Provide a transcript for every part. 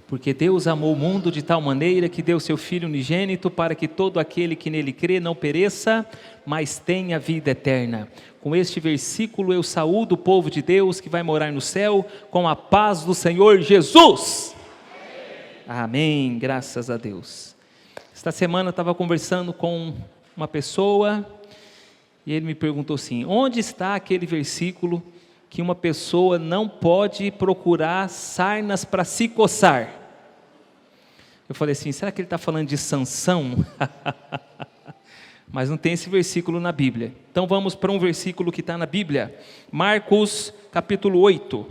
Porque Deus amou o mundo de tal maneira que deu seu Filho unigênito para que todo aquele que nele crê não pereça, mas tenha vida eterna. Com este versículo eu saúdo o povo de Deus que vai morar no céu com a paz do Senhor Jesus. Amém, graças a Deus. Esta semana eu estava conversando com uma pessoa e ele me perguntou assim: onde está aquele versículo que uma pessoa não pode procurar sarnas para se coçar? Eu falei assim: será que ele está falando de Sansão? Mas não tem esse versículo na Bíblia. Então vamos para um versículo que está na Bíblia. Marcos capítulo 8.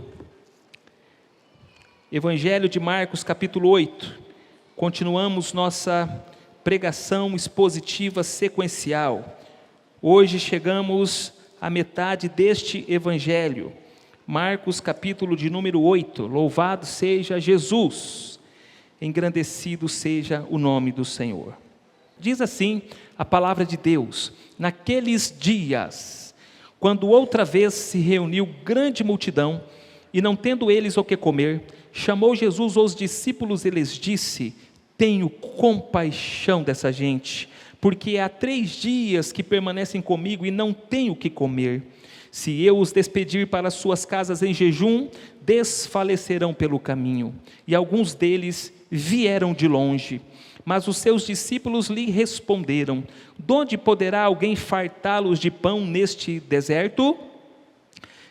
Evangelho de Marcos capítulo 8. Continuamos nossa pregação expositiva sequencial. Hoje chegamos à metade deste Evangelho. Marcos capítulo de número 8. Louvado seja Jesus. Engrandecido seja o nome do Senhor. Diz assim a palavra de Deus: naqueles dias, quando outra vez se reuniu grande multidão, e não tendo eles o que comer, chamou Jesus os discípulos e lhes disse: tenho compaixão dessa gente, porque há 3 dias que permanecem comigo e não têm o que comer. Se eu os despedir para suas casas em jejum, desfalecerão pelo caminho. E alguns deles vieram de longe. Mas os seus discípulos lhe responderam: donde poderá alguém fartá-los de pão neste deserto?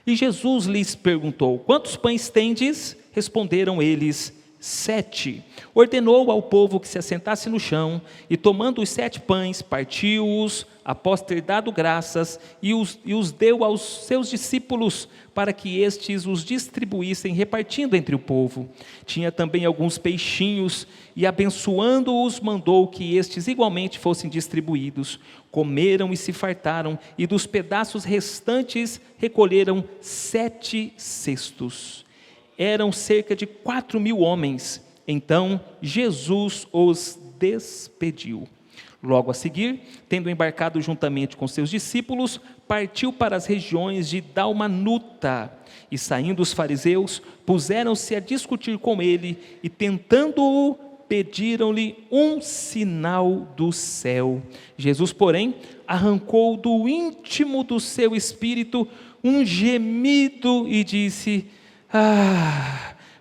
E Jesus lhes perguntou: quantos pães tendes? Responderam eles: 7. Ordenou ao povo que se assentasse no chão, e tomando os 7 pães, partiu-os, após ter dado graças, e os deu aos seus discípulos, para que estes os distribuíssem, repartindo entre o povo. Tinha também alguns peixinhos, e abençoando-os, mandou que estes igualmente fossem distribuídos. Comeram e se fartaram, e dos pedaços restantes recolheram 7 cestos. Eram cerca de 4.000 homens. Então Jesus os despediu. Logo a seguir, tendo embarcado juntamente com seus discípulos, partiu para as regiões de Dalmanuta. E saindo os fariseus, puseram-se a discutir com ele, e tentando-o, pediram-lhe um sinal do céu. Jesus, porém, arrancou do íntimo do seu espírito um gemido e disse: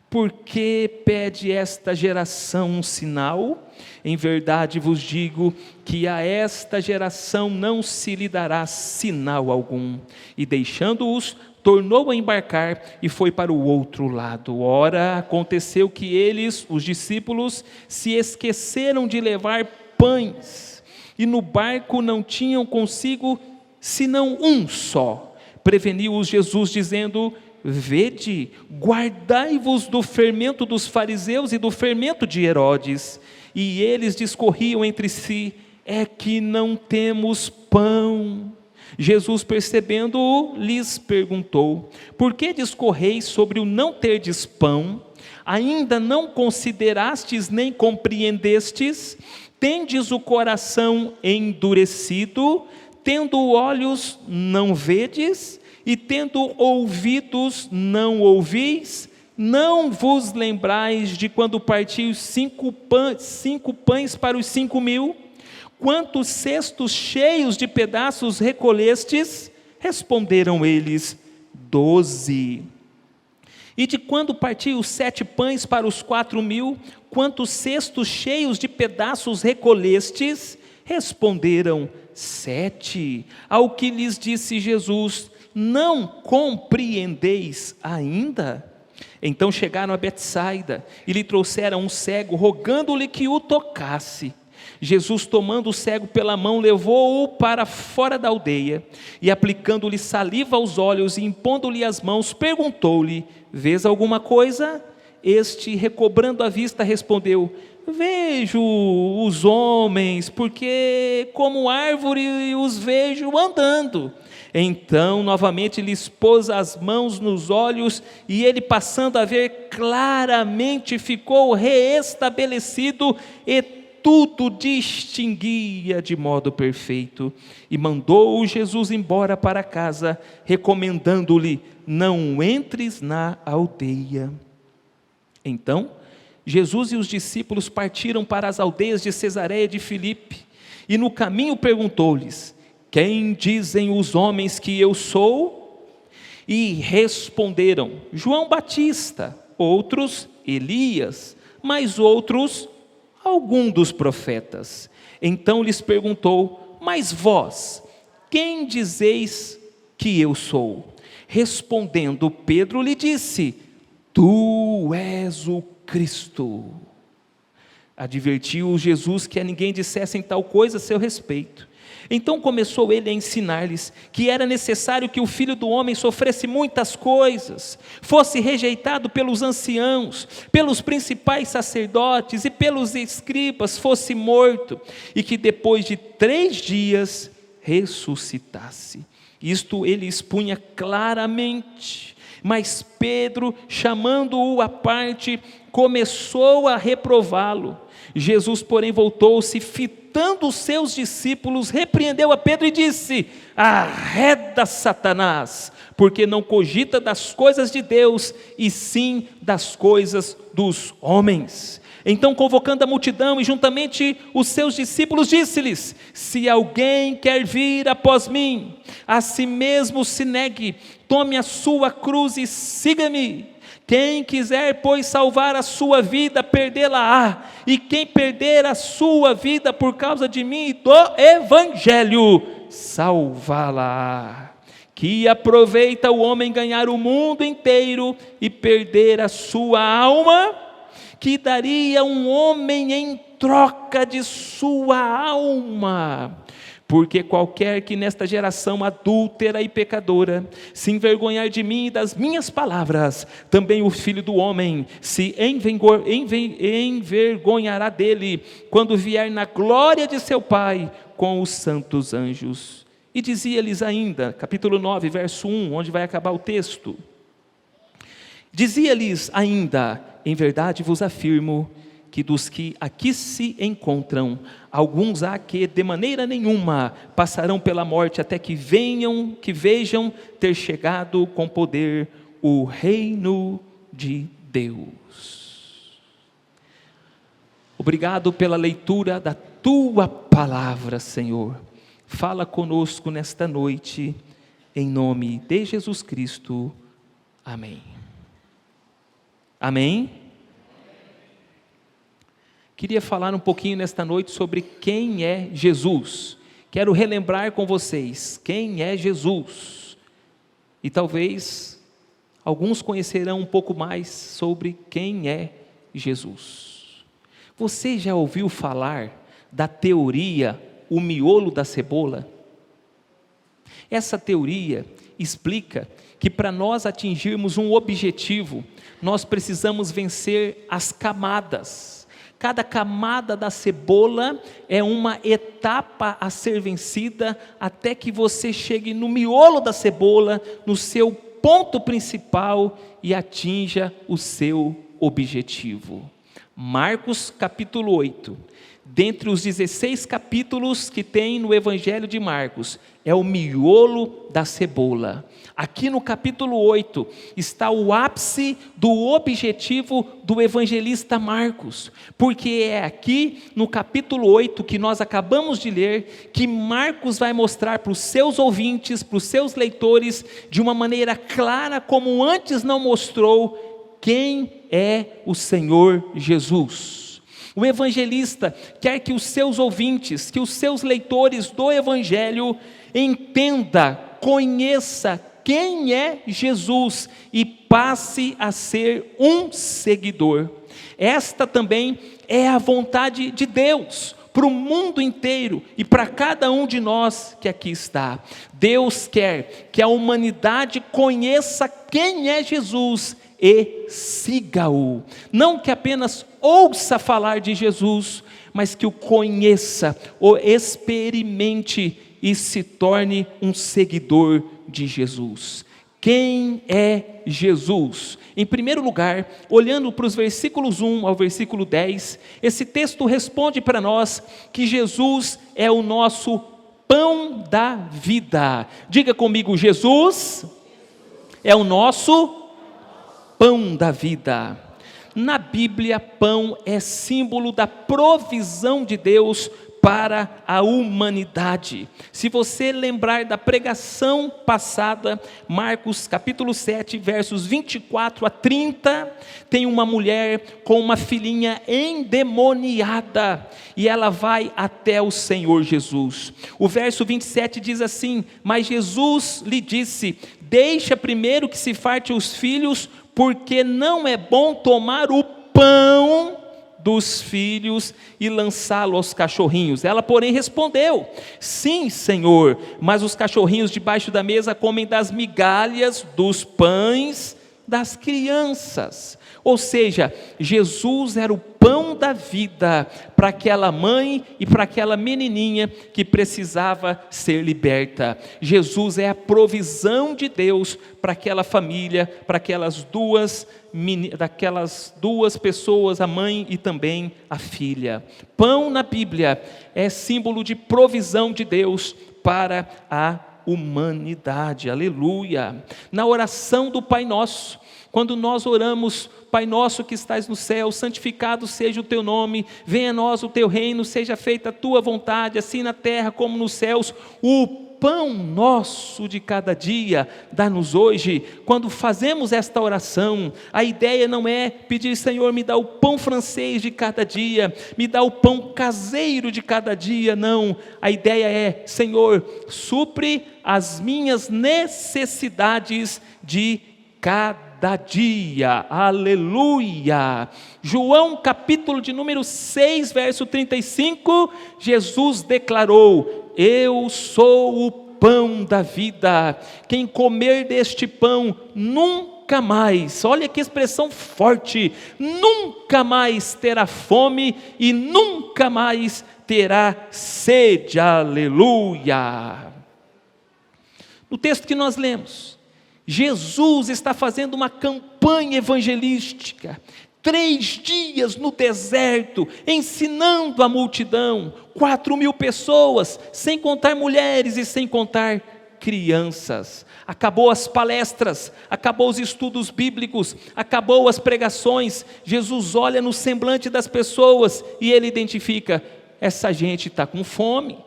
por que pede esta geração um sinal? Em verdade vos digo que a esta geração não se lhe dará sinal algum. E deixando-os, tornou a embarcar e foi para o outro lado. Ora, aconteceu que eles, os discípulos, se esqueceram de levar pães, e no barco não tinham consigo senão um só. Preveniu-os Jesus, dizendo: vede, guardai-vos do fermento dos fariseus e do fermento de Herodes. E eles discorriam entre si: é que não temos pão. Jesus, percebendo-o, lhes perguntou: por que discorreis sobre o não terdes pão? Ainda não considerastes nem compreendestes? Tendes o coração endurecido? Tendo olhos, não vedes? E tendo ouvidos, não ouvis? Não vos lembrais de quando partiu 5 pães para os 5.000? Quantos cestos cheios de pedaços recolhestes? Responderam eles: 12. E de quando partiu os 7 pães para os 4.000? Quantos cestos cheios de pedaços recolhestes? Responderam: 7. Ao que lhes disse Jesus: não compreendeis ainda? Então chegaram a Betsaida e lhe trouxeram um cego, rogando-lhe que o tocasse. Jesus, tomando o cego pela mão, levou-o para fora da aldeia, e aplicando-lhe saliva aos olhos e impondo-lhe as mãos, perguntou-lhe: vês alguma coisa? Este, recobrando a vista, respondeu: vejo os homens, porque como árvore os vejo andando. Então novamente lhe pôs as mãos nos olhos, e ele, passando a ver claramente, ficou reestabelecido e tudo distinguia de modo perfeito. E mandou Jesus embora para casa, recomendando-lhe: não entres na aldeia. Então Jesus e os discípulos partiram para as aldeias de Cesareia de Filipe, e no caminho perguntou-lhes: quem dizem os homens que eu sou? E responderam: João Batista, outros Elias, mas outros algum dos profetas. Então lhes perguntou: mas vós, quem dizeis que eu sou? Respondendo Pedro lhe disse: tu és o Cristo. Advertiu Jesus que a ninguém dissessem tal coisa a seu respeito. Então começou ele a ensinar-lhes que era necessário que o Filho do Homem sofresse muitas coisas, fosse rejeitado pelos anciãos, pelos principais sacerdotes e pelos escribas, fosse morto, e que depois de 3 dias ressuscitasse. Isto ele expunha claramente. Mas Pedro, chamando-o à parte, começou a reprová-lo. Jesus, porém, voltou-se, fitando os seus discípulos, repreendeu a Pedro e disse: arreda, Satanás, porque não cogita das coisas de Deus, e sim das coisas dos homens. Então, convocando a multidão e juntamente os seus discípulos, disse-lhes: se alguém quer vir após mim, a si mesmo se negue, tome a sua cruz e siga-me. Quem quiser, pois, salvar a sua vida, perdê-la-á, e quem perder a sua vida por causa de mim e do Evangelho, salvá-la-á. Que aproveita o homem ganhar o mundo inteiro e perder a sua alma? Que daria um homem em troca de sua alma? Porque qualquer que nesta geração adúltera e pecadora se envergonhar de mim e das minhas palavras, também o Filho do Homem se envergonhará dele, quando vier na glória de seu Pai com os santos anjos. E dizia-lhes ainda, capítulo 9, verso 1, onde vai acabar o texto. Dizia-lhes ainda: em verdade vos afirmo que dos que aqui se encontram, alguns há que de maneira nenhuma passarão pela morte até que vejam ter chegado com poder o reino de Deus. Obrigado pela leitura da tua palavra, Senhor. Fala conosco nesta noite, em nome de Jesus Cristo. Amém. Amém? Queria falar um pouquinho nesta noite sobre quem é Jesus. Quero relembrar com vocês quem é Jesus. E talvez alguns conhecerão um pouco mais sobre quem é Jesus. Você já ouviu falar da teoria o miolo da cebola? Essa teoria explica que para nós atingirmos um objetivo, nós precisamos vencer as camadas. Cada camada da cebola é uma etapa a ser vencida até que você chegue no miolo da cebola, no seu ponto principal e atinja o seu objetivo. Marcos capítulo 8, dentre os 16 capítulos que tem no Evangelho de Marcos, é o miolo da cebola. Aqui no capítulo 8 está o ápice do objetivo do evangelista Marcos, porque é aqui no capítulo 8 que nós acabamos de ler, que Marcos vai mostrar para os seus ouvintes, para os seus leitores, de uma maneira clara como antes não mostrou, quem é o Senhor Jesus. O evangelista quer que os seus ouvintes, que os seus leitores do Evangelho entenda, conheça quem é Jesus e passe a ser um seguidor. Esta também é a vontade de Deus para o mundo inteiro e para cada um de nós que aqui está. Deus quer que a humanidade conheça quem é Jesus e siga-o. Não que apenas ouça falar de Jesus, mas que o conheça, o experimente e se torne um seguidor de Jesus. Quem é Jesus? Em primeiro lugar, olhando para os versículos 1 ao versículo 10, esse texto responde para nós que Jesus é o nosso pão da vida. Diga comigo: Jesus é o nosso pão da vida. Na Bíblia, pão é símbolo da provisão de Deus para a humanidade. Se você lembrar da pregação passada, Marcos capítulo 7, versos 24 a 30, tem uma mulher com uma filhinha endemoniada, e ela vai até o Senhor Jesus. O verso 27 diz assim: mas Jesus lhe disse: deixa primeiro que se farte os filhos, porque não é bom tomar o pão dos filhos e lançá-lo aos cachorrinhos. Ela, porém, respondeu: sim, Senhor, mas os cachorrinhos debaixo da mesa comem das migalhas dos pães das crianças. Ou seja, Jesus era o pão da vida para aquela mãe e para aquela menininha que precisava ser liberta. Jesus é a provisão de Deus para aquela família, para aquelas duas pessoas, a mãe e também a filha. Pão na Bíblia é símbolo de provisão de Deus para a humanidade. Aleluia! Na oração do Pai Nosso, quando nós oramos: Pai nosso que estás no céu, santificado seja o teu nome, venha a nós o teu reino, seja feita a tua vontade, assim na terra como nos céus. O pão nosso de cada dia dá-nos hoje. Quando fazemos esta oração, a ideia não é pedir: Senhor, me dá o pão francês de cada dia, me dá o pão caseiro de cada dia. Não, a ideia é: Senhor, supre as minhas necessidades de cada dia. Aleluia. João capítulo de número 6, verso 35, Jesus declarou: eu sou o pão da vida, quem comer deste pão nunca mais, olha que expressão forte, nunca mais terá fome e nunca mais terá sede. Aleluia. No texto que nós lemos, Jesus está fazendo uma campanha evangelística, 3 dias no deserto, ensinando a multidão, 4.000 pessoas, sem contar mulheres e sem contar crianças. Acabou as palestras, acabou os estudos bíblicos, acabou as pregações. Jesus olha no semblante das pessoas e ele identifica: essa gente está com fome,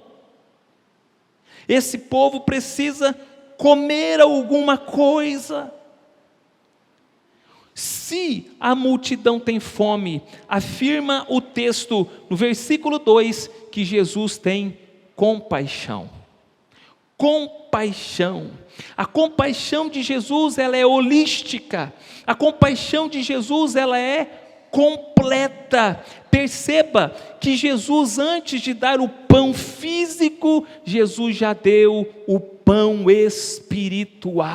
esse povo precisa comer alguma coisa. Se a multidão tem fome, afirma o texto no versículo 2 que Jesus tem compaixão. Compaixão. A compaixão de Jesus, ela é holística. A compaixão de Jesus, ela é completa. Perceba que Jesus, antes de dar o pão físico, Jesus já deu o pão espiritual.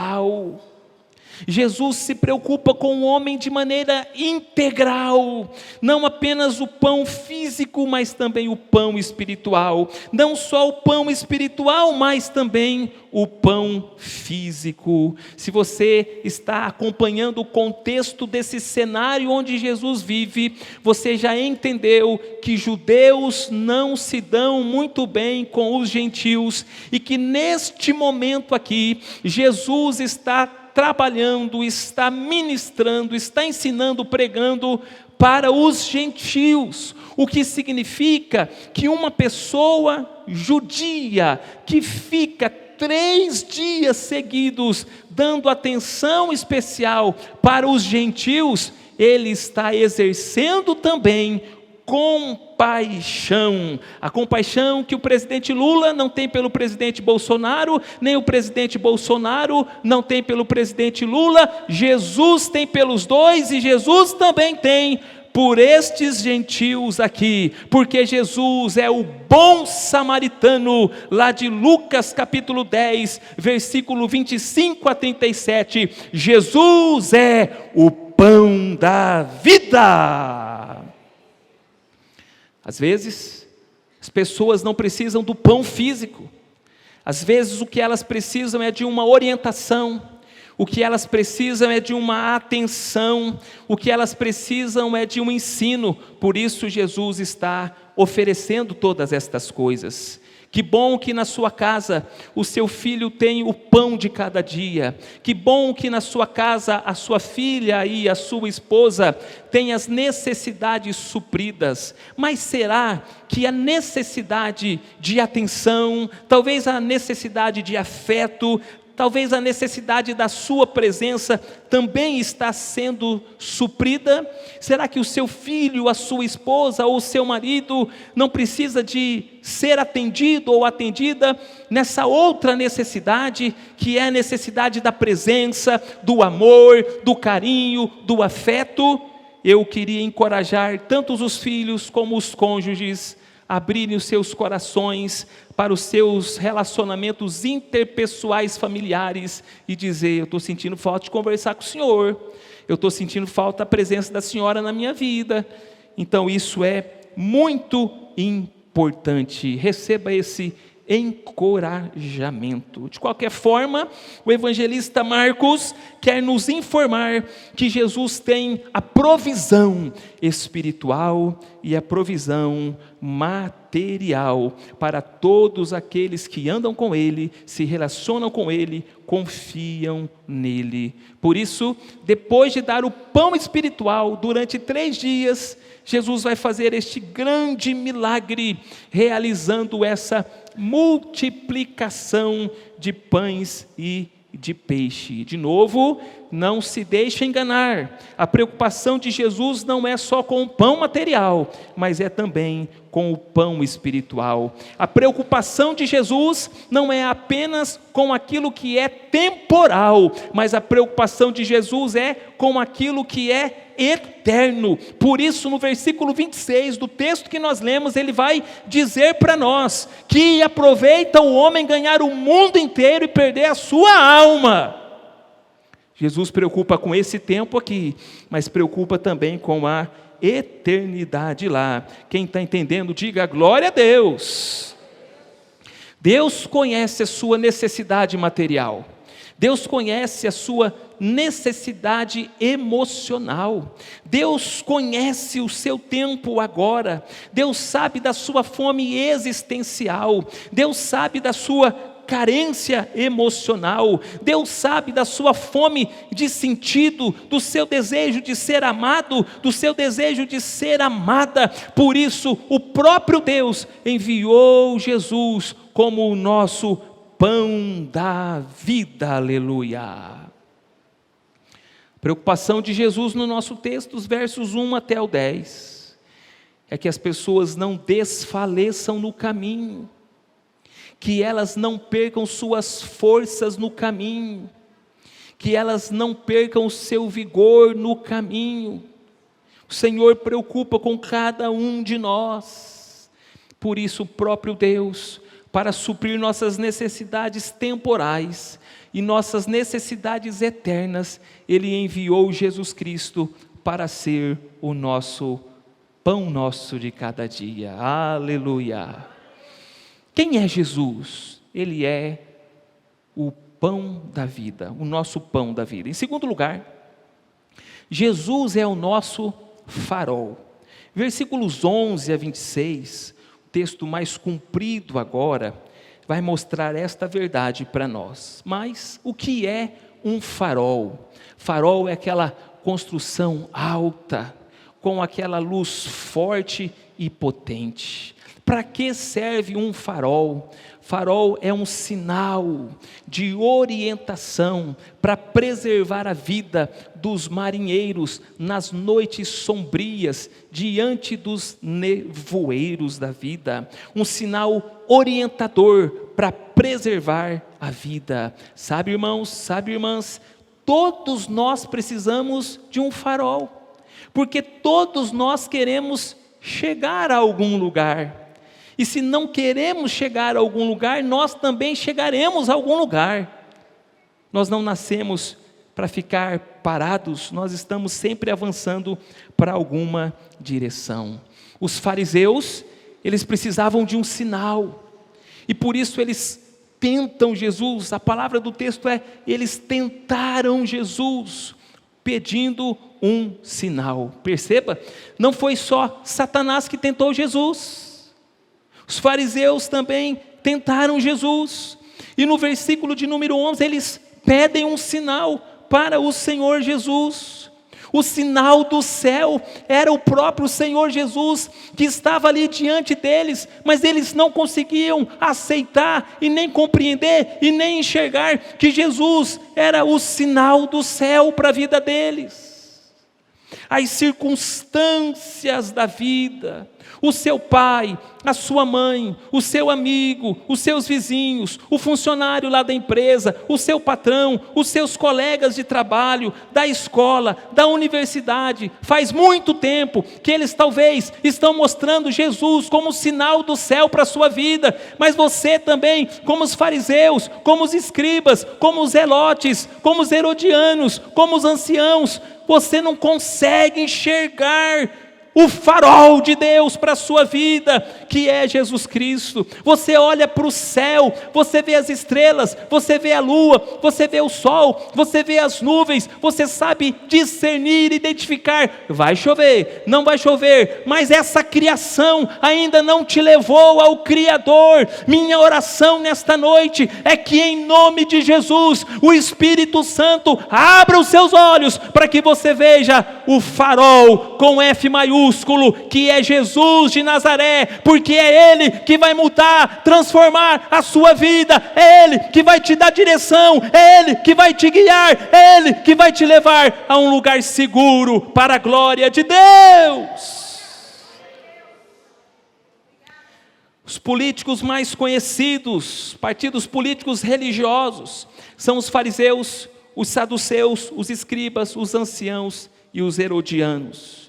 Jesus se preocupa com o homem de maneira integral, não apenas o pão físico, mas também o pão espiritual, não só o pão espiritual, mas também o pão físico. Se você está acompanhando o contexto desse cenário onde Jesus vive, você já entendeu que judeus não se dão muito bem com os gentios, e que neste momento aqui, Jesus está trabalhando, está ministrando, está ensinando, pregando para os gentios, o que significa que uma pessoa judia que fica 3 dias seguidos dando atenção especial para os gentios, ele está exercendo também compaixão. A compaixão que o presidente Lula não tem pelo presidente Bolsonaro, nem o presidente Bolsonaro não tem pelo presidente Lula. Jesus tem pelos dois, e Jesus também tem por estes gentios aqui, porque Jesus é o bom samaritano, lá de Lucas capítulo 10, versículo 25 a 37, Jesus é o pão da vida. Às vezes, as pessoas não precisam do pão físico. Às vezes o que elas precisam é de uma orientação, o que elas precisam é de uma atenção, o que elas precisam é de um ensino. Por isso Jesus está oferecendo todas estas coisas. Que bom que na sua casa o seu filho tem o pão de cada dia. Que bom que na sua casa a sua filha e a sua esposa têm as necessidades supridas. Mas será que a necessidade de atenção, talvez a necessidade de afeto, talvez a necessidade da sua presença também está sendo suprida? Será que o seu filho, a sua esposa ou o seu marido não precisa de ser atendido ou atendida nessa outra necessidade, que é a necessidade da presença, do amor, do carinho, do afeto? Eu queria encorajar tanto os filhos como os cônjuges a abrirem os seus corações para os seus relacionamentos interpessoais familiares e dizer: eu estou sentindo falta de conversar com o Senhor, eu estou sentindo falta da presença da Senhora na minha vida. Então isso é muito importante. Receba esse encorajamento. De qualquer forma, o evangelista Marcos quer nos informar que Jesus tem a provisão espiritual e a provisão material para todos aqueles que andam com Ele, se relacionam com Ele, confiam nele. Por isso, depois de dar o pão espiritual durante 3 dias, Jesus vai fazer este grande milagre, realizando essa multiplicação de pães e de peixe. De novo, não se deixe enganar. A preocupação de Jesus não é só com o pão material, mas é também com o pão espiritual. A preocupação de Jesus não é apenas com aquilo que é temporal, mas a preocupação de Jesus é com aquilo que é eterno. Por isso, no versículo 26 do texto que nós lemos, ele vai dizer para nós que aproveita o homem ganhar o mundo inteiro e perder a sua alma. Jesus preocupa com esse tempo aqui, mas preocupa também com a eternidade lá. Quem está entendendo, diga glória a Deus. Deus conhece a sua necessidade material. Deus conhece a sua necessidade emocional. Deus conhece o seu tempo agora. Deus sabe da sua fome existencial. Deus sabe da sua carência emocional. Deus sabe da sua fome de sentido, do seu desejo de ser amado, do seu desejo de ser amada. Por isso, o próprio Deus enviou Jesus como o nosso pão da vida, aleluia. Preocupação de Jesus no nosso texto, os versos 1 até o 10, é que as pessoas não desfaleçam no caminho, que elas não percam suas forças no caminho, que elas não percam o seu vigor no caminho. O Senhor preocupa com cada um de nós. Por isso o próprio Deus, para suprir nossas necessidades temporais e nossas necessidades eternas, Ele enviou Jesus Cristo para ser o nosso pão nosso de cada dia. Aleluia! Quem é Jesus? Ele é o pão da vida, o nosso pão da vida. Em segundo lugar, Jesus é o nosso farol. Versículos 11 a 26, o texto mais comprido agora, vai mostrar esta verdade para nós. Mas o que é um farol? Farol é aquela construção alta, com aquela luz forte e potente. Para que serve um farol? Farol é um sinal de orientação para preservar a vida dos marinheiros nas noites sombrias, diante dos nevoeiros da vida. Um sinal orientador para preservar a vida. Sabe, irmãos, sabe, irmãs, todos nós precisamos de um farol, porque todos nós queremos chegar a algum lugar. E se não queremos chegar a algum lugar, nós também chegaremos a algum lugar. Nós não nascemos para ficar parados, nós estamos sempre avançando para alguma direção. Os fariseus, eles precisavam de um sinal, e por isso eles tentam Jesus. A palavra do texto é: eles tentaram Jesus, pedindo um sinal. Perceba, não foi só Satanás que tentou Jesus. Os fariseus também tentaram Jesus. E no versículo de número 11, eles pedem um sinal para o Senhor Jesus. O sinal do céu era o próprio Senhor Jesus, que estava ali diante deles, mas eles não conseguiam aceitar, e nem compreender, e nem enxergar que Jesus era o sinal do céu para a vida deles. As circunstâncias da vida, o seu pai, a sua mãe, o seu amigo, os seus vizinhos, o funcionário lá da empresa, o seu patrão, os seus colegas de trabalho, da escola, da universidade, faz muito tempo que eles talvez estão mostrando Jesus como sinal do céu para a sua vida, mas você também, como os fariseus, como os escribas, como os zelotes, como os herodianos, como os anciãos, você não consegue enxergar o farol de Deus para a sua vida, que é Jesus Cristo. Você olha para o céu, você vê as estrelas, você vê a lua, você vê o sol, você vê as nuvens, você sabe discernir, identificar, vai chover, não vai chover, mas essa criação ainda não te levou ao Criador. Minha oração nesta noite é que em nome de Jesus, o Espírito Santo abra os seus olhos, para que você veja o farol com F maiúsculo, que é Jesus de Nazaré, porque é Ele que vai mudar, transformar a sua vida, é Ele que vai te dar direção, é Ele que vai te guiar, é Ele que vai te levar a um lugar seguro para a glória de Deus. Os políticos mais conhecidos, partidos políticos religiosos, são os fariseus, os saduceus, os escribas, os anciãos e os herodianos.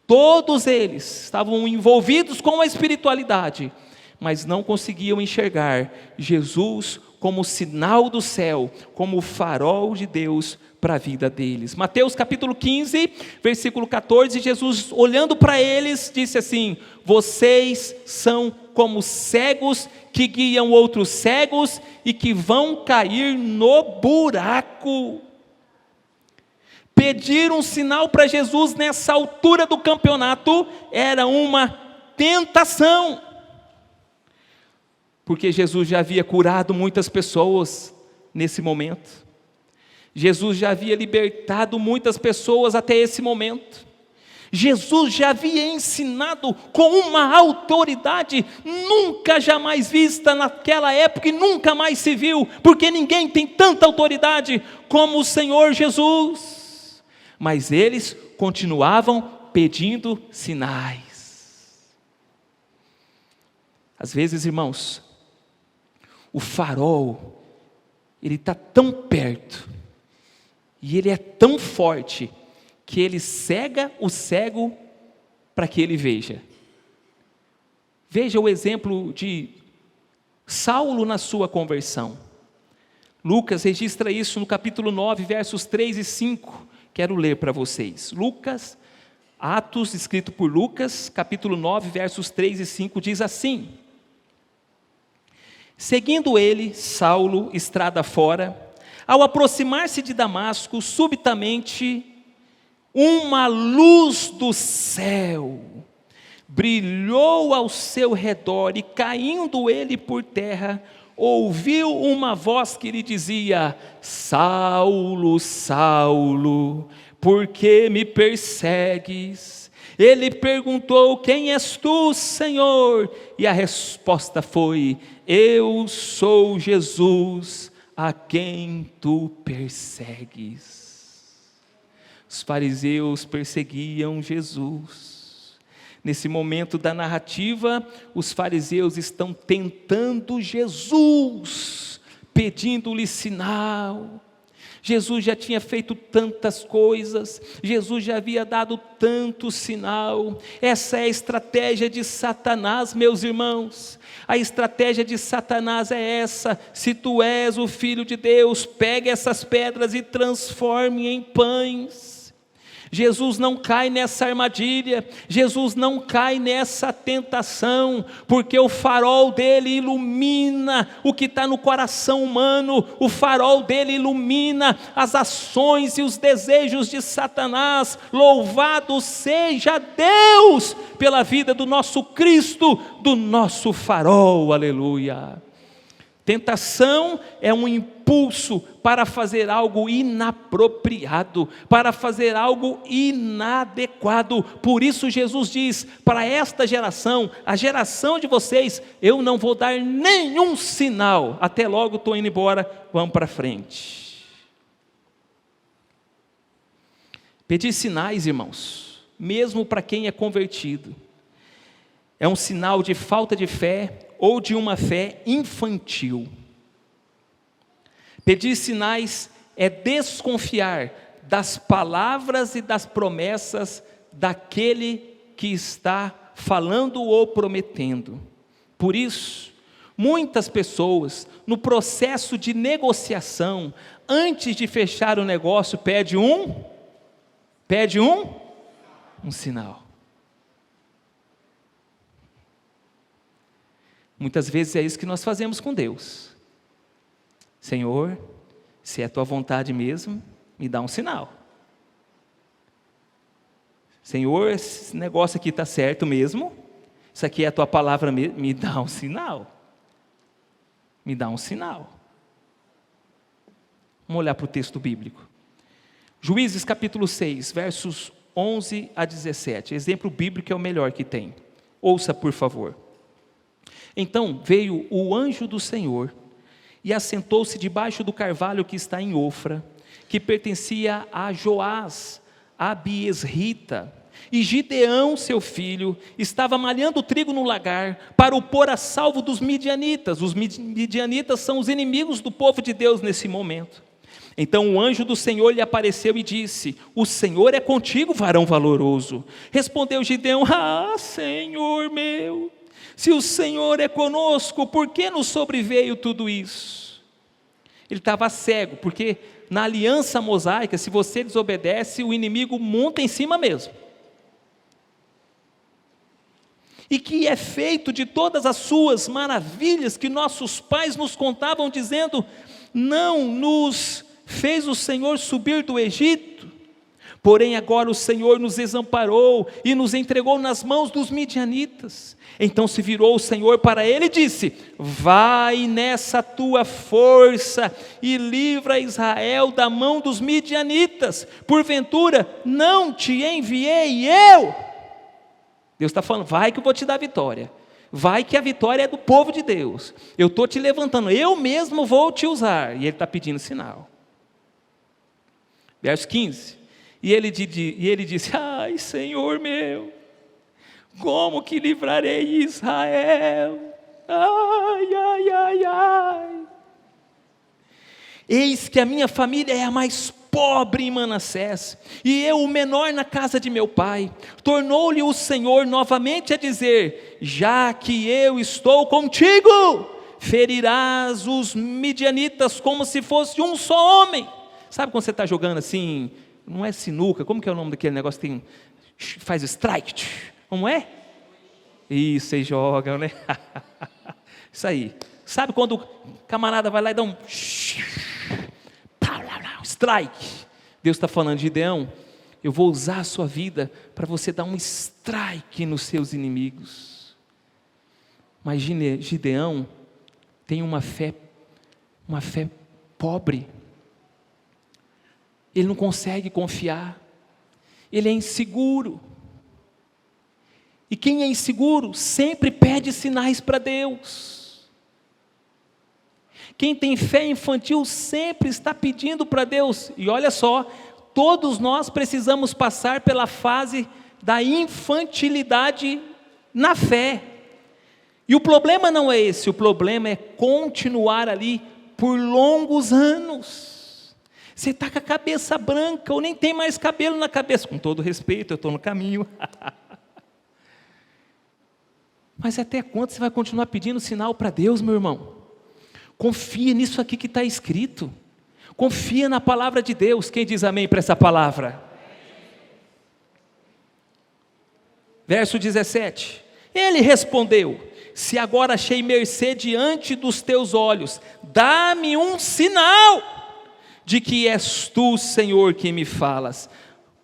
Todos eles estavam envolvidos com a espiritualidade, mas não conseguiam enxergar Jesus como sinal do céu, como o farol de Deus para a vida deles. Mateus capítulo 15, versículo 14, Jesus olhando para eles, disse assim: vocês são como cegos que guiam outros cegos e que vão cair no buraco. Pedir um sinal para Jesus nessa altura do campeonato era uma tentação, porque Jesus já havia curado muitas pessoas nesse momento, Jesus já havia libertado muitas pessoas até esse momento, Jesus já havia ensinado com uma autoridade nunca jamais vista naquela época e nunca mais se viu, porque ninguém tem tanta autoridade como o Senhor Jesus. Mas eles continuavam pedindo sinais. Às vezes, irmãos, o farol, ele está tão perto, e ele é tão forte, que ele cega o cego para que ele veja. Veja o exemplo de Saulo na sua conversão. Lucas registra isso no capítulo 9, versos 3 e 5. Quero ler para vocês. Lucas, Atos, escrito por Lucas, capítulo 9, versos 3 e 5, diz assim: seguindo ele, Saulo, estrada fora, ao aproximar-se de Damasco, subitamente, uma luz do céu brilhou ao seu redor, e caindo ele por terra, ouviu uma voz que lhe dizia: Saulo, Saulo, por que me persegues? Ele perguntou: quem és tu, Senhor? E a resposta foi: eu sou Jesus, a quem tu persegues. Os fariseus perseguiam Jesus. Nesse momento da narrativa, os fariseus estão tentando Jesus, pedindo-lhe sinal. Jesus já tinha feito tantas coisas, Jesus já havia dado tanto sinal. Essa é a estratégia de Satanás, meus irmãos. A estratégia de Satanás é essa: se tu és o Filho de Deus, pegue essas pedras e transforme em pães. Jesus não cai nessa armadilha, Jesus não cai nessa tentação, porque o farol dele ilumina o que está no coração humano, o farol dele ilumina as ações e os desejos de Satanás. Louvado seja Deus pela vida do nosso Cristo, do nosso farol, aleluia. Tentação é um impulso para fazer algo inapropriado, para fazer algo inadequado. Por isso Jesus diz, para esta geração, a geração de vocês, eu não vou dar nenhum sinal. Até logo, estou indo embora, vamos para frente. Pedir sinais, irmãos, mesmo para quem é convertido, é um sinal de falta de fé, ou de uma fé infantil. Pedir sinais é desconfiar das palavras e das promessas daquele que está falando ou prometendo. Por isso, muitas pessoas, no processo de negociação, antes de fechar o negócio, pede um sinal. Muitas vezes é isso que nós fazemos com Deus. Senhor, se é a tua vontade mesmo, me dá um sinal. Senhor, esse negócio aqui está certo mesmo? Isso aqui é a tua palavra mesmo? Me dá um sinal. Me dá um sinal. Vamos olhar para o texto bíblico. Juízes capítulo 6, versos 11 a 17. Exemplo bíblico é o melhor que tem. Ouça, por favor. Então veio o anjo do Senhor e assentou-se debaixo do carvalho que está em Ofra, que pertencia a Joás, a Abiesrita. E Gideão, seu filho, estava malhando trigo no lagar para o pôr a salvo dos midianitas. Os midianitas são os inimigos do povo de Deus nesse momento. Então o anjo do Senhor lhe apareceu e disse: o Senhor é contigo, varão valoroso. Respondeu Gideão: Senhor meu, se o Senhor é conosco, por que nos sobreveio tudo isso? Ele estava cego, porque na aliança mosaica, se você desobedece, o inimigo monta em cima mesmo. E que é feito de todas as suas maravilhas que nossos pais nos contavam, dizendo: não nos fez o Senhor subir do Egito? Porém agora o Senhor nos desamparou e nos entregou nas mãos dos midianitas. Então se virou o Senhor para ele e disse: vai nessa tua força e livra Israel da mão dos midianitas. Porventura não te enviei eu? Deus está falando: vai que eu vou te dar a vitória. Vai que a vitória é do povo de Deus. Eu estou te levantando, eu mesmo vou te usar. E ele está pedindo sinal. Verso 15. E ele disse: ai, Senhor meu, como que livrarei Israel? Ai, ai, ai, ai. Eis que a minha família é a mais pobre em Manassés, e eu o menor na casa de meu pai. Tornou-lhe o Senhor novamente a dizer: já que eu estou contigo, ferirás os midianitas como se fosse um só homem. Sabe quando você está jogando assim, não é sinuca, como que é o nome daquele negócio que faz strike? Como é? Isso, vocês jogam, né? Isso aí. Sabe quando o camarada vai lá e dá um strike? Deus está falando: Gideão, eu vou usar a sua vida para você dar um strike nos seus inimigos. Mas Gideão tem uma fé pobre. Ele não consegue confiar. Ele é inseguro. E quem é inseguro sempre pede sinais para Deus. Quem tem fé infantil sempre está pedindo para Deus. E olha só, todos nós precisamos passar pela fase da infantilidade na fé. E o problema não é esse, o problema é continuar ali por longos anos. Você está com a cabeça branca, ou nem tem mais cabelo na cabeça. Com todo respeito, eu estou no caminho. Mas até quando você vai continuar pedindo sinal para Deus, meu irmão? Confia nisso aqui que está escrito. Confia na palavra de Deus. Quem diz amém para essa palavra? Verso 17. Ele respondeu: se agora achei mercê diante dos teus olhos, dá-me um sinal de que és tu, Senhor, que me falas.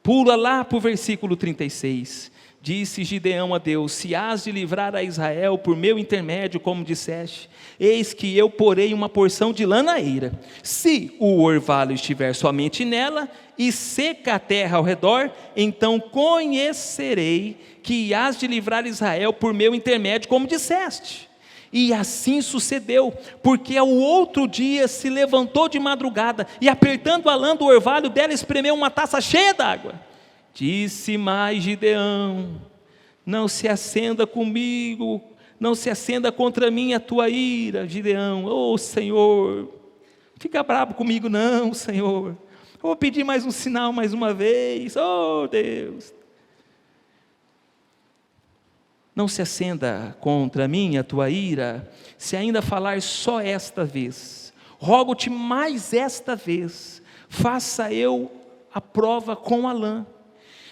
Pula lá para o versículo 36. Disse Gideão a Deus: se hás de livrar a Israel por meu intermédio, como disseste, eis que eu porei uma porção de lã na eira. Se o orvalho estiver somente nela, e seca a terra ao redor, então conhecerei que hás de livrar Israel por meu intermédio, como disseste. E assim sucedeu, porque ao outro dia se levantou de madrugada, e apertando a lã do orvalho dela, espremeu uma taça cheia d'água. Disse mais Gideão: não se acenda comigo, não se acenda contra mim a tua ira, Gideão. Oh Senhor, fica bravo comigo não, Senhor. Eu vou pedir mais um sinal mais uma vez, oh Deus. Não se acenda contra mim a tua ira, se ainda falar só esta vez. Rogo-te mais esta vez, faça eu a prova com a lã,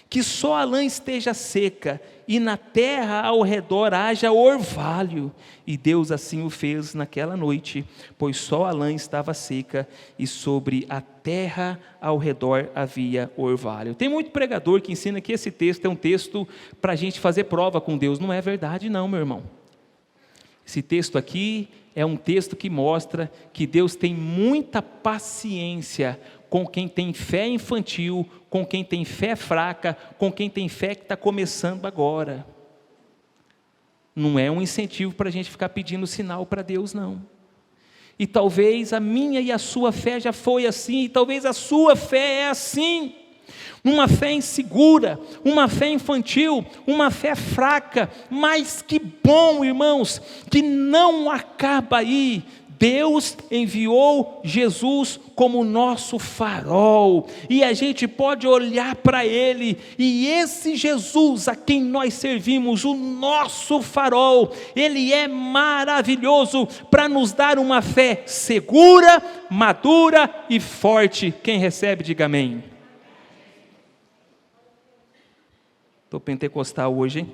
que só a lã esteja seca, e na terra ao redor haja orvalho. E Deus assim o fez naquela noite, pois só a lã estava seca, e sobre a terra ao redor havia orvalho. Tem muito pregador que ensina que esse texto é um texto para a gente fazer prova com Deus. Não é verdade não, meu irmão. Esse texto aqui é um texto que mostra que Deus tem muita paciência com quem tem fé infantil, com quem tem fé fraca, com quem tem fé que está começando agora. Não é um incentivo para a gente ficar pedindo sinal para Deus, não. E talvez a minha e a sua fé já foi assim, e talvez a sua fé é assim. Uma fé insegura, uma fé infantil, uma fé fraca, mas que bom, irmãos, que não acaba aí. Deus enviou Jesus como nosso farol, e a gente pode olhar para Ele, e esse Jesus a quem nós servimos, o nosso farol, Ele é maravilhoso para nos dar uma fé segura, madura e forte. Quem recebe, diga amém. Estou pentecostal hoje, hein?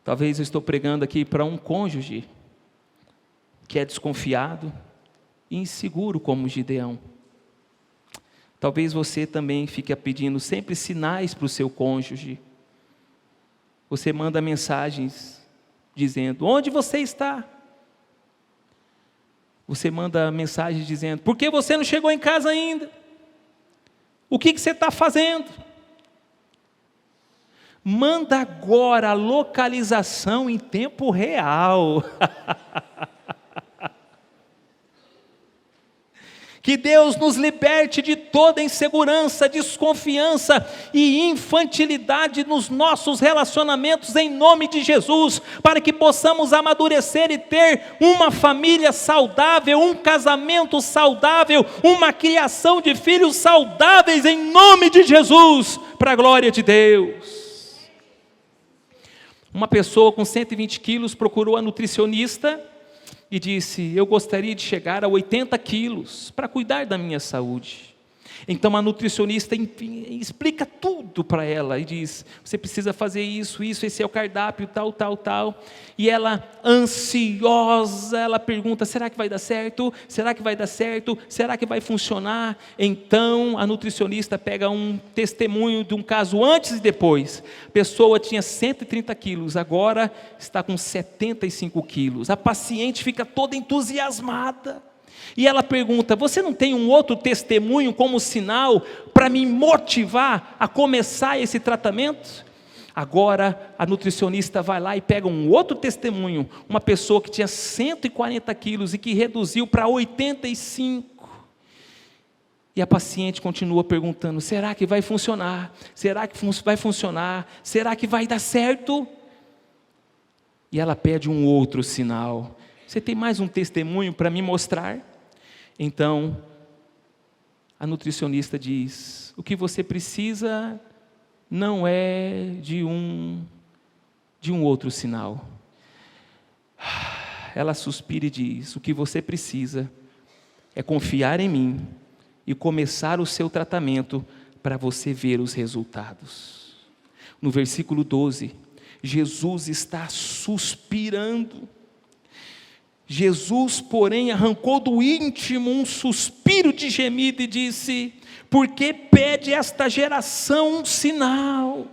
Talvez eu estou pregando aqui para um cônjuge que é desconfiado e inseguro como Gideão. Talvez você também fique pedindo sempre sinais para o seu cônjuge. Você manda mensagens dizendo: onde você está? Você manda mensagens dizendo: por que você não chegou em casa ainda? O que você está fazendo? Manda agora a localização em tempo real. Que Deus nos liberte de toda insegurança, desconfiança e infantilidade nos nossos relacionamentos, em nome de Jesus, para que possamos amadurecer e ter uma família saudável, um casamento saudável, uma criação de filhos saudáveis, em nome de Jesus, para a glória de Deus. Uma pessoa com 120 quilos procurou a nutricionista e disse: eu gostaria de chegar a 80 quilos para cuidar da minha saúde. Então a nutricionista explica tudo para ela e diz: você precisa fazer isso, esse é o cardápio, tal. E ela, ansiosa, ela pergunta: será que vai dar certo? Será que vai dar certo? Será que vai funcionar? Então a nutricionista pega um testemunho de um caso antes e depois. A pessoa tinha 130 quilos, agora está com 75 quilos. A paciente fica toda entusiasmada. E ela pergunta: você não tem um outro testemunho como sinal para me motivar a começar esse tratamento? Agora a nutricionista vai lá e pega um outro testemunho, uma pessoa que tinha 140 quilos e que reduziu para 85. E a paciente continua perguntando: será que vai funcionar? Será que vai funcionar? Será que vai dar certo? E ela pede um outro sinal: você tem mais um testemunho para me mostrar? Então, a nutricionista diz: o que você precisa não é de um outro sinal. Ela suspira e diz: o que você precisa é confiar em mim e começar o seu tratamento para você ver os resultados. No versículo 12, Jesus está suspirando. Jesus, porém, arrancou do íntimo um suspiro de gemido e disse: por que pede esta geração um sinal?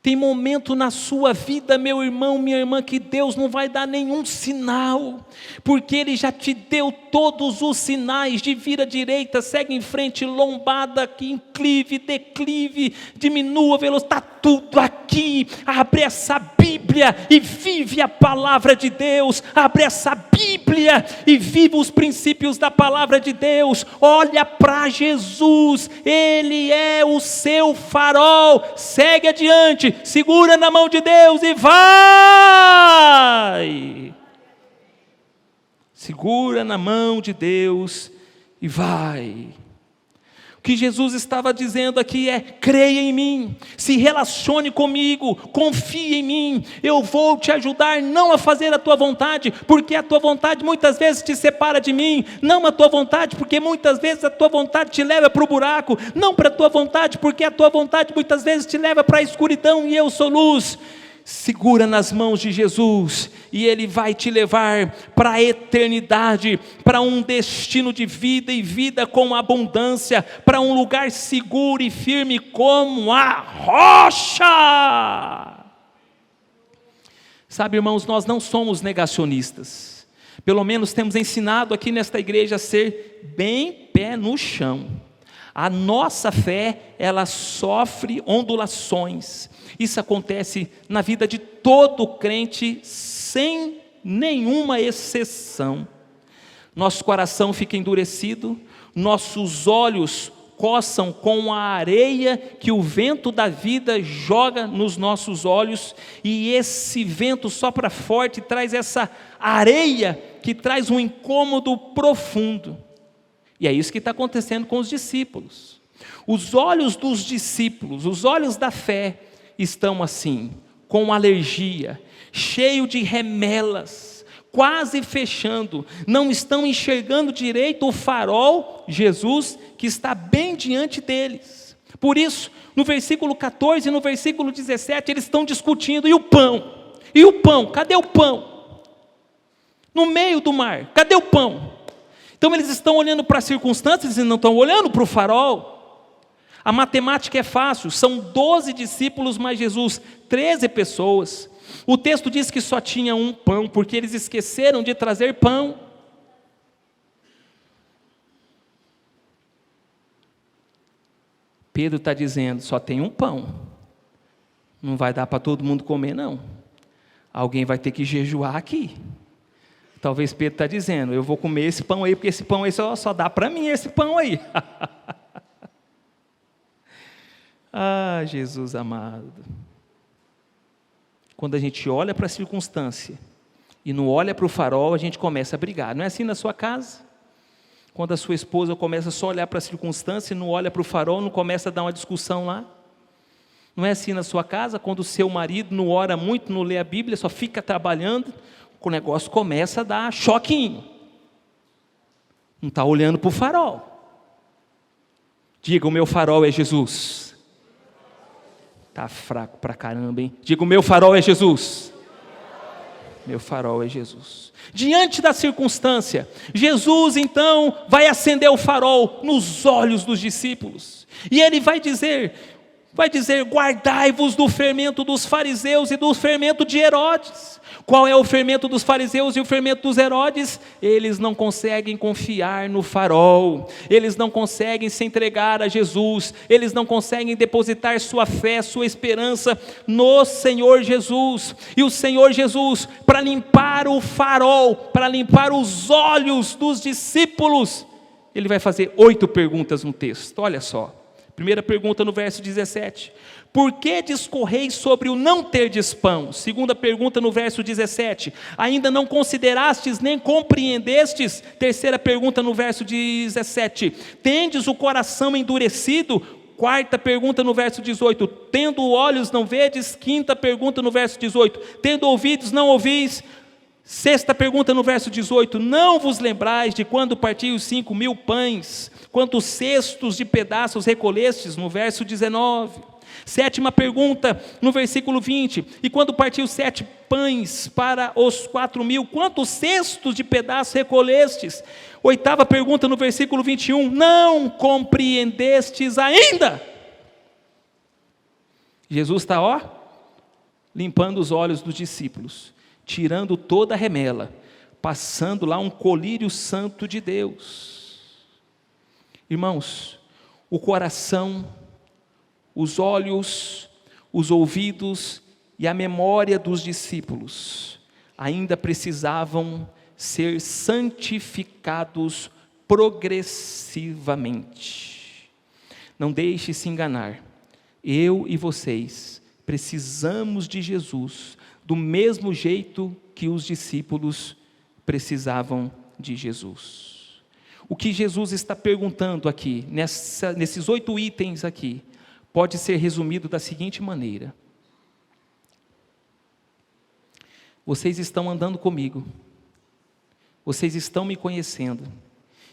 Tem momento na sua vida, meu irmão, minha irmã, que Deus não vai dar nenhum sinal, porque Ele já te deu todos os sinais de vira à direita, segue em frente, lombada, inclive, declive, diminua a velocidade, está tudo aqui. Abre essa Bíblia e vive a palavra de Deus, abre essa Bíblia e vive os princípios da palavra de Deus. Olha para Jesus, Ele é o seu farol, segue adiante, segura na mão de Deus e vai. Segura na mão de Deus e vai. O que Jesus estava dizendo aqui é: creia em mim, se relacione comigo, confie em mim, eu vou te ajudar não a fazer a tua vontade, porque a tua vontade muitas vezes te separa de mim, não a tua vontade, porque muitas vezes a tua vontade te leva para o buraco, não para a tua vontade, porque a tua vontade muitas vezes te leva para a escuridão e eu sou luz. Segura nas mãos de Jesus e Ele vai te levar para a eternidade, para um destino de vida e vida com abundância, para um lugar seguro e firme como a rocha. Sabe, irmãos, nós não somos negacionistas, pelo menos temos ensinado aqui nesta igreja a ser bem pé no chão. A nossa fé, ela sofre ondulações. Isso acontece na vida de todo crente, sem nenhuma exceção. Nosso coração fica endurecido, nossos olhos coçam com a areia que o vento da vida joga nos nossos olhos, e esse vento sopra forte e traz essa areia que traz um incômodo profundo. E é isso que está acontecendo com os discípulos. Os olhos dos discípulos, os olhos da fé, estão assim, com alergia, cheio de remelas, quase fechando, não estão enxergando direito o farol, Jesus, que está bem diante deles. Por isso, no versículo 14 e no versículo 17, eles estão discutindo: e o pão? E o pão? Cadê o pão? No meio do mar, cadê o pão? Então eles estão olhando para as circunstâncias e não estão olhando para o farol. A matemática é fácil, são 12 discípulos mais Jesus, 13 pessoas. O texto diz que só tinha um pão, porque eles esqueceram de trazer pão. Pedro está dizendo: só tem um pão, não vai dar para todo mundo comer não, alguém vai ter que jejuar aqui. Talvez Pedro está dizendo: eu vou comer esse pão aí, porque esse pão aí só dá para mim esse pão aí. Ah, Jesus amado. Quando a gente olha para a circunstância e não olha para o farol, a gente começa a brigar. Não é assim na sua casa? Quando a sua esposa começa só a olhar para a circunstância e não olha para o farol, não começa a dar uma discussão lá? Não é assim na sua casa? Quando o seu marido não ora muito, não lê a Bíblia, só fica trabalhando, o negócio começa a dar choquinho. Não está olhando para o farol. Diga: o meu farol é Jesus. Está fraco pra caramba, hein? Diga: o meu farol é Jesus. Meu farol é Jesus. Diante da circunstância, Jesus então vai acender o farol nos olhos dos discípulos. E Ele vai dizer: guardai-vos do fermento dos fariseus e do fermento de Herodes. Qual é o fermento dos fariseus e o fermento dos Herodes? Eles não conseguem confiar no farol, eles não conseguem se entregar a Jesus, eles não conseguem depositar sua fé, sua esperança no Senhor Jesus. E o Senhor Jesus, para limpar o farol, para limpar os olhos dos discípulos, Ele vai fazer 8 perguntas no texto. Olha só, primeira pergunta no verso 17: por que discorreis sobre o não terdes pão? Segunda pergunta no verso 17: ainda não considerastes nem compreendestes? Terceira pergunta no verso 17: tendes o coração endurecido? Quarta pergunta no verso 18: tendo olhos não vedes? Quinta pergunta no verso 18: tendo ouvidos não ouvis? Sexta pergunta no verso 18: não vos lembrais de quando parti os 5.000 pães? Quantos cestos de pedaços recolhestes? No verso 19. Sétima pergunta, no versículo 20: e quando partiu 7 pães para os 4.000, quantos cestos de pedaços recolhestes? Oitava pergunta, no versículo 21, não compreendestes ainda? Jesus está, limpando os olhos dos discípulos, tirando toda a remela, passando lá um colírio santo de Deus. Irmãos, o coração, os olhos, os ouvidos e a memória dos discípulos ainda precisavam ser santificados progressivamente. Não deixe se enganar, eu e vocês precisamos de Jesus do mesmo jeito que os discípulos precisavam de Jesus. O que Jesus está perguntando aqui, nesses 8 itens aqui, pode ser resumido da seguinte maneira: vocês estão andando comigo, vocês estão me conhecendo,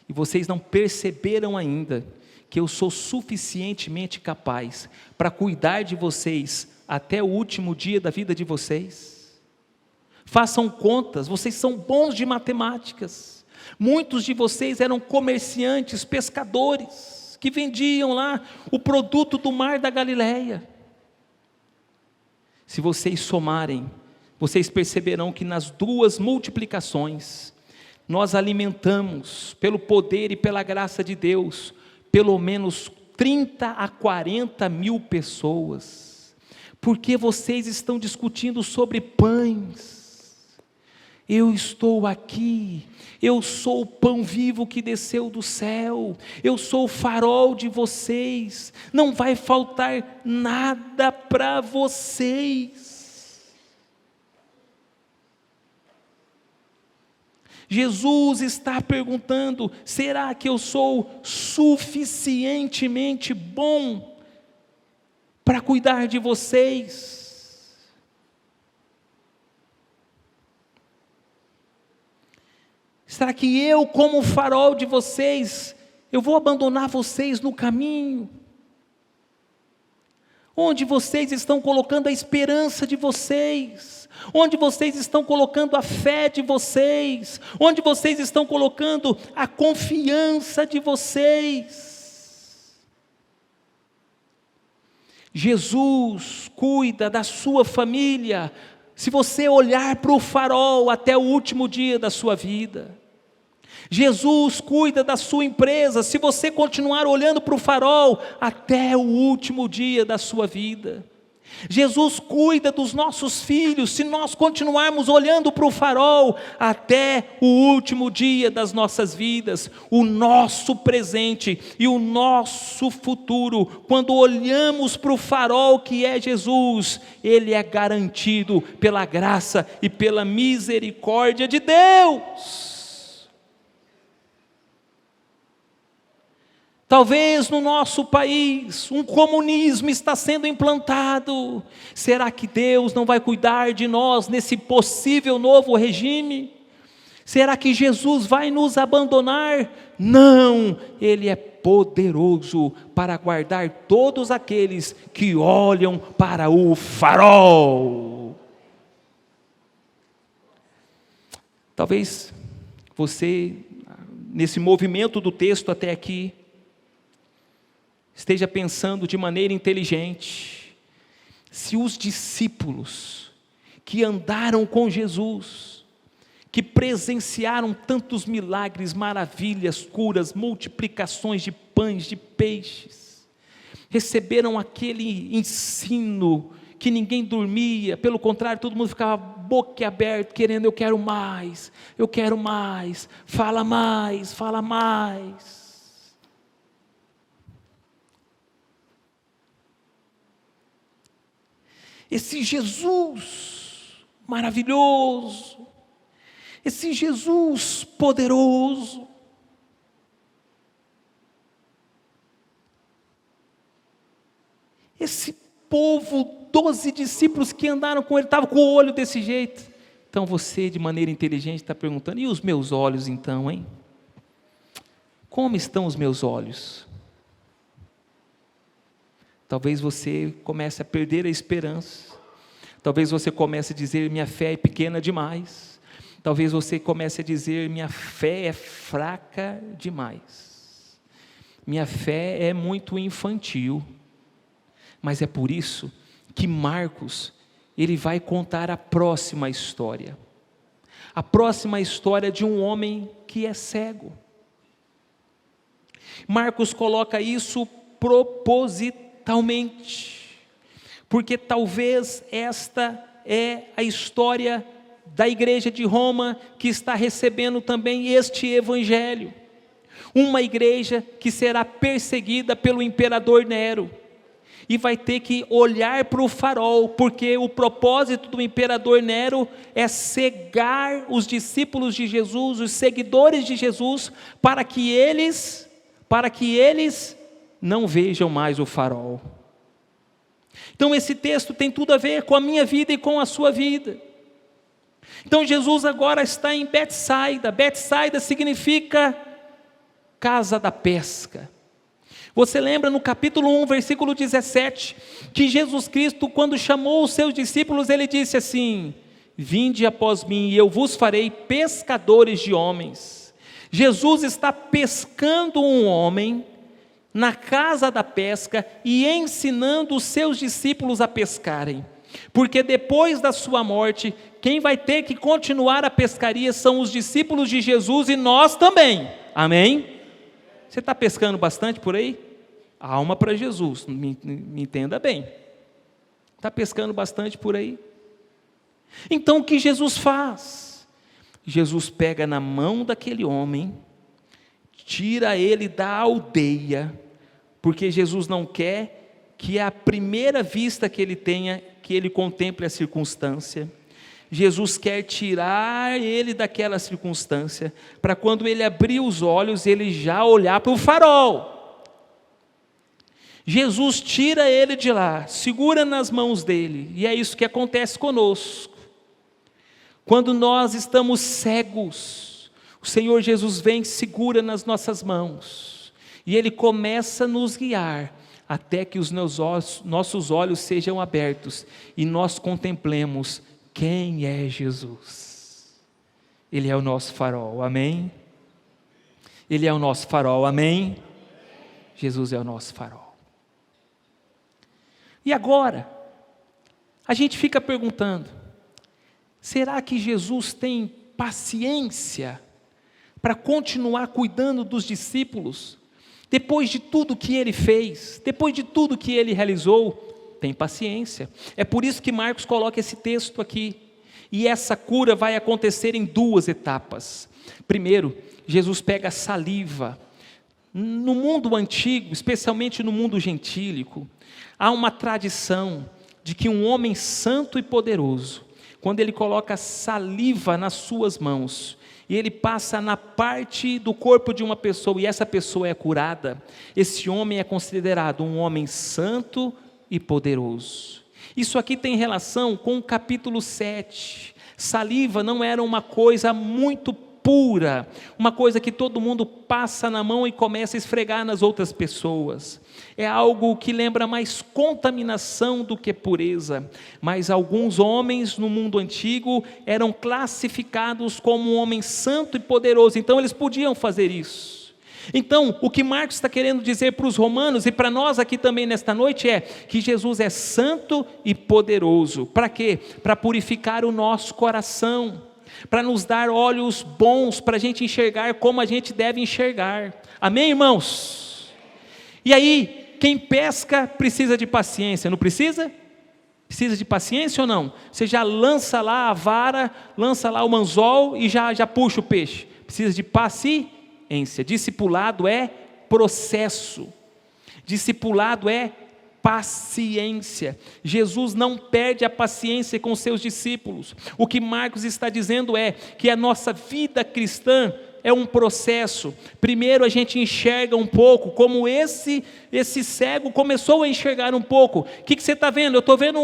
e vocês não perceberam ainda que eu sou suficientemente capaz para cuidar de vocês até o último dia da vida de vocês? Façam contas, vocês são bons de matemáticas. Muitos de vocês eram comerciantes, pescadores, que vendiam lá o produto do mar da Galileia. Se vocês somarem, vocês perceberão que nas 2 multiplicações, nós alimentamos, pelo poder e pela graça de Deus, pelo menos 30 a 40 mil pessoas. Porque vocês estão discutindo sobre pães? Eu estou aqui, eu sou o pão vivo que desceu do céu, eu sou o farol de vocês, não vai faltar nada para vocês. Jesus está perguntando: será que eu sou suficientemente bom para cuidar de vocês? Será que eu, como farol de vocês, eu vou abandonar vocês no caminho? Onde vocês estão colocando a esperança de vocês? Onde vocês estão colocando a fé de vocês? Onde vocês estão colocando a confiança de vocês? Jesus cuida da sua família, se você olhar para o farol até o último dia da sua vida. Jesus cuida da sua empresa, se você continuar olhando para o farol até o último dia da sua vida. Jesus cuida dos nossos filhos, se nós continuarmos olhando para o farol até o último dia das nossas vidas. O nosso presente e o nosso futuro, quando olhamos para o farol que é Jesus, ele é garantido pela graça e pela misericórdia de Deus. Talvez no nosso país um comunismo está sendo implantado. Será que Deus não vai cuidar de nós nesse possível novo regime? Será que Jesus vai nos abandonar? Não, Ele é poderoso para guardar todos aqueles que olham para o farol. Talvez você, nesse movimento do texto até aqui, esteja pensando de maneira inteligente: se os discípulos que andaram com Jesus, que presenciaram tantos milagres, maravilhas, curas, multiplicações de pães, de peixes, receberam aquele ensino que ninguém dormia, pelo contrário, todo mundo ficava boquiaberto, querendo: eu quero mais, fala mais, fala mais. Esse Jesus maravilhoso, esse Jesus poderoso, esse povo, 12 discípulos que andaram com ele, estavam com o olho desse jeito. Então você, de maneira inteligente, está perguntando: e os meus olhos então, hein? Como estão os meus olhos? Talvez você comece a perder a esperança. Talvez você comece a dizer: minha fé é pequena demais. Talvez você comece a dizer: minha fé é fraca demais. Minha fé é muito infantil. Mas é por isso que Marcos, ele vai contar a próxima história. A próxima história de um homem que é cego. Marcos coloca isso propositalmente, porque talvez esta é a história da igreja de Roma que está recebendo também este evangelho. Uma igreja que será perseguida pelo imperador Nero e vai ter que olhar para o farol, porque o propósito do imperador Nero é cegar os discípulos de Jesus, os seguidores de Jesus, para que eles não vejam mais o farol. Então esse texto tem tudo a ver com a minha vida e com a sua vida. Então Jesus agora está em Betsaida. Betsaida significa casa da pesca. Você lembra no capítulo 1, versículo 17, que Jesus Cristo, quando chamou os seus discípulos, ele disse assim: vinde após mim e eu vos farei pescadores de homens. Jesus está pescando um homem na casa da pesca e ensinando os seus discípulos a pescarem, porque depois da sua morte, quem vai ter que continuar a pescaria são os discípulos de Jesus e nós também, amém? Você está pescando bastante por aí? Alma para Jesus, me entenda bem. Está pescando bastante por aí? Então o que Jesus faz? Jesus pega na mão daquele homem, tira ele da aldeia, porque Jesus não quer que a primeira vista que ele tenha, que ele contemple a circunstância. Jesus quer tirar ele daquela circunstância, para quando ele abrir os olhos, ele já olhar para o farol. Jesus tira ele de lá, segura nas mãos dele, e é isso que acontece conosco. Quando nós estamos cegos, o Senhor Jesus vem, segura nas nossas mãos, e Ele começa a nos guiar, até que os nossos olhos sejam abertos, e nós contemplemos quem é Jesus. Ele é o nosso farol, amém? Ele é o nosso farol, amém? Jesus é o nosso farol. E agora, a gente fica perguntando, será que Jesus tem paciência para continuar cuidando dos discípulos, depois de tudo que Ele fez, depois de tudo que Ele realizou? Tem paciência. É por isso que Marcos coloca esse texto aqui. E essa cura vai acontecer em duas etapas. Primeiro, Jesus pega saliva. No mundo antigo, especialmente no mundo gentílico, há uma tradição de que um homem santo e poderoso, quando ele coloca saliva nas suas mãos, e ele passa na parte do corpo de uma pessoa, e essa pessoa é curada, esse homem é considerado um homem santo e poderoso. Isso aqui tem relação com o capítulo 7. Saliva não era uma coisa muito pura, uma coisa que todo mundo passa na mão e começa a esfregar nas outras pessoas. É algo que lembra mais contaminação do que pureza. Mas alguns homens no mundo antigo eram classificados como um homem santo e poderoso, então eles podiam fazer isso. Então, o que Marcos está querendo dizer para os romanos e para nós aqui também nesta noite é que Jesus é santo e poderoso. Para quê? Para purificar o nosso coração, para nos dar olhos bons, para a gente enxergar como a gente deve enxergar. Amém, irmãos? E aí, quem pesca precisa de paciência, não precisa? Precisa de paciência ou não? Você já lança lá a vara, lança lá o anzol e já puxa o peixe. Precisa de paciência. Discipulado é processo, discipulado é paciência. Jesus não perde a paciência com seus discípulos. O que Marcos está dizendo é que a nossa vida cristã é um processo. Primeiro a gente enxerga um pouco, como esse cego começou a enxergar um pouco. O que você está vendo? Eu estou vendo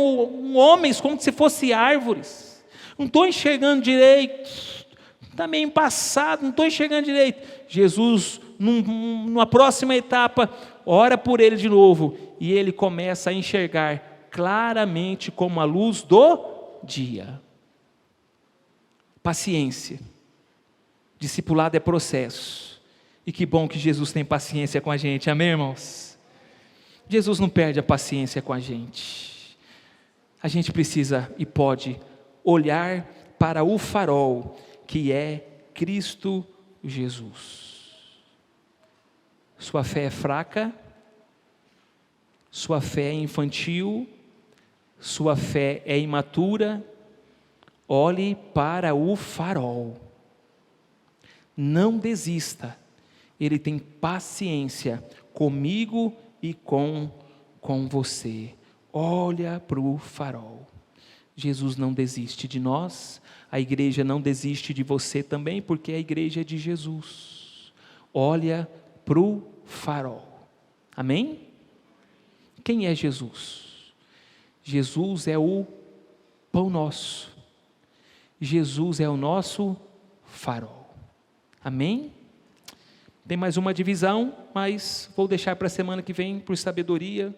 homens como se fossem árvores, não estou enxergando direito, está meio embaçado, não estou enxergando direito. Jesus, numa próxima etapa, ora por ele de novo, e ele começa a enxergar claramente como a luz do dia. Paciência. Discipulado é processo. E que bom que Jesus tem paciência com a gente, amém, irmãos? Jesus não perde a paciência com a gente. A gente precisa e pode olhar para o farol que é Cristo Jesus. Sua fé é fraca, sua fé é infantil, sua fé é imatura. Olhe para o farol. Não desista. Ele tem paciência comigo e com você. Olha para o farol. Jesus não desiste de nós, a igreja não desiste de você também, porque a igreja é de Jesus. Olha para o farol. Amém? Quem é Jesus? Jesus é o pão nosso. Jesus é o nosso farol. Amém? Tem mais uma divisão, mas vou deixar para a semana que vem, por sabedoria.